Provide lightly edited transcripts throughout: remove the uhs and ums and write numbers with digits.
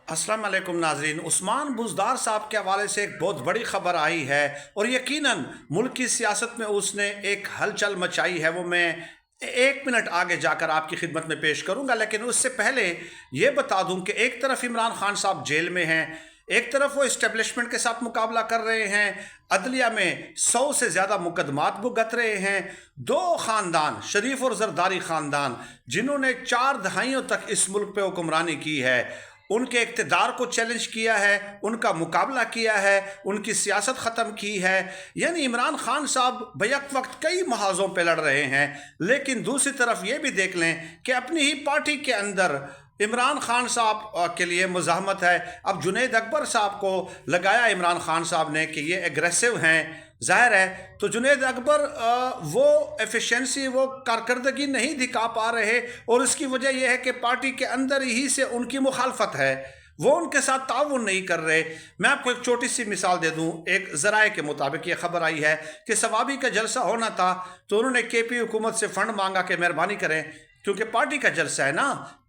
अस्सलाम वालेकुम नाजरीन। उस्मान बुज़दार साहब के हवाले से एक बहुत बड़ी खबर आई है और यकीनन मुल्क की सियासत में उसने एक हलचल मचाई है। वो मैं एक मिनट आगे जाकर आपकी खिदमत में पेश करूंगा, लेकिन उससे पहले ये बता दूं कि एक तरफ इमरान खान साहब जेल में हैं, एक तरफ वो इस्टेब्लिशमेंट के साथ मुकाबला कर रहे हैं, अदलिया में 100 से ज़्यादा मुकदमात भुगत रहे हैं। दो ख़ानदान, शरीफ और जरदारी ख़ानदान, जिन्होंने 4 दहाइयों तक इस मुल्क पे हुक्मरानी की है, उनके इक़्तिदार को चैलेंज किया है, उनका मुकाबला किया है, उनकी सियासत ख़त्म की है। यानी इमरान खान साहब बैक वक्त कई महाज़ों पे लड़ रहे हैं, लेकिन दूसरी तरफ ये भी देख लें कि अपनी ही पार्टी के अंदर इमरान खान साहब के लिए मुज़ाहमत है। अब जुनैद अकबर साहब को लगाया इमरान खान साहब ने कि ये एग्रेसिव हैं। ज़ाहिर है तो जुनैद अकबर वो एफिशिएंसी, वो कारकर्दगी नहीं दिखा पा रहे, और इसकी वजह यह है कि पार्टी के अंदर ही से उनकी मुखालफत है, वो उनके साथ ताउन नहीं कर रहे। मैं आपको एक छोटी सी मिसाल दे दूं। एक ज़राए के मुताबिक ये खबर आई है कि सवाबी का जलसा होना था, तो उन्होंने KP हुकूमत से फ़ंड मांगा कि मेहरबानी करें, क्योंकि पार्टी का जलसा है ना,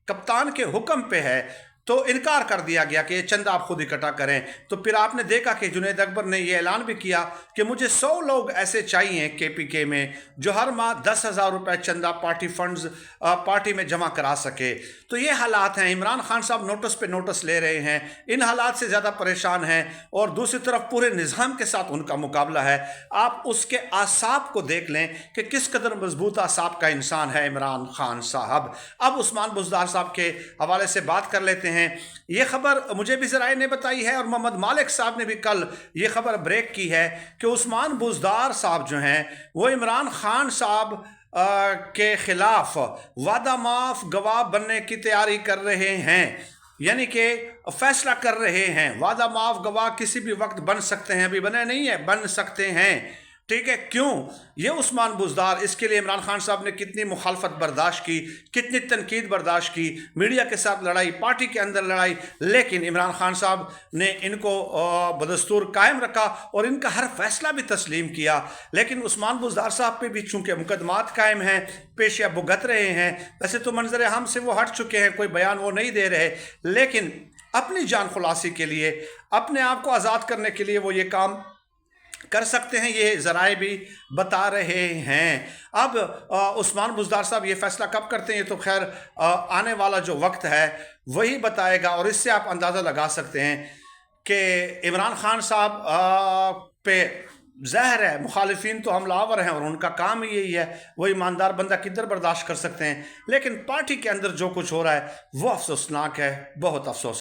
कप्तान के हुक्म पे है, तो इनकार कर दिया गया कि ये चंदा आप खुद इकट्ठा करें। तो फिर आपने देखा कि जुनैद अकबर ने ये ऐलान भी किया कि मुझे 100 लोग ऐसे चाहिए KPK में जो हर माह 10,000 रुपये चंदा पार्टी फंड्स पार्टी में जमा करा सके। तो ये हालात हैं। इमरान खान साहब नोटिस पे नोटिस ले रहे हैं, इन हालात से ज़्यादा परेशान हैं, और दूसरी तरफ पूरे निज़ाम के साथ उनका मुकाबला है। आप उसके आसाब को देख लें कि किस कदर मजबूत आसाब का इंसान है इमरान खान साहब। अब उस्मान बुज़दार साहब के हवाले से बात कर लेते हैं। ये खबर मुझे भी ज़राए ने बताई है, और मोहम्मद मालिक साहब ने भी कल ये खबर ब्रेक की है कि उस्मान बुज़दार साहब जो हैं वो इमरान खान साहब के खिलाफ वादा माफ गवाह बनने की तैयारी कर रहे हैं। यानी कि फैसला कर रहे हैं, वादा माफ गवाह किसी भी वक्त बन सकते हैं, अभी बने नहीं है, बन सकते हैं। ठीक है, क्यों? ये उस्मान बुज़दार, इसके लिए इमरान खान साहब ने कितनी मुखालफत बर्दाश्त की, कितनी तनकीद बर्दाश्त की, मीडिया के साथ लड़ाई, पार्टी के अंदर लड़ाई, लेकिन इमरान खान साहब ने इनको बदस्तूर कायम रखा और इनका हर फैसला भी तस्लीम किया। लेकिन उस्मान बुज़दार साहब पे भी चूंकि मुकदमात कायम हैं, पेशिया भुगत रहे हैं, वैसे तो मंजर हम से वो हट चुके हैं, कोई बयान वो नहीं दे रहे, लेकिन अपनी जान खुलासी के लिए, अपने आप को आज़ाद करने के लिए वो ये काम कर सकते हैं, ये ज़राए भी बता रहे हैं। अब उस्मान बुज़दार साहब ये फैसला कब करते हैं, ये तो खैर आने वाला जो वक्त है वही बताएगा, और इससे आप अंदाज़ा लगा सकते हैं कि इमरान खान साहब पे ज़ाहिर है मुखालिफिन तो हमलावर हैं, और उनका काम ही यही है, वो ईमानदार बंदा किधर बर्दाश्त कर सकते हैं। लेकिन पार्टी के अंदर जो कुछ हो रहा है वो अफसोसनाक है, बहुत अफसोस।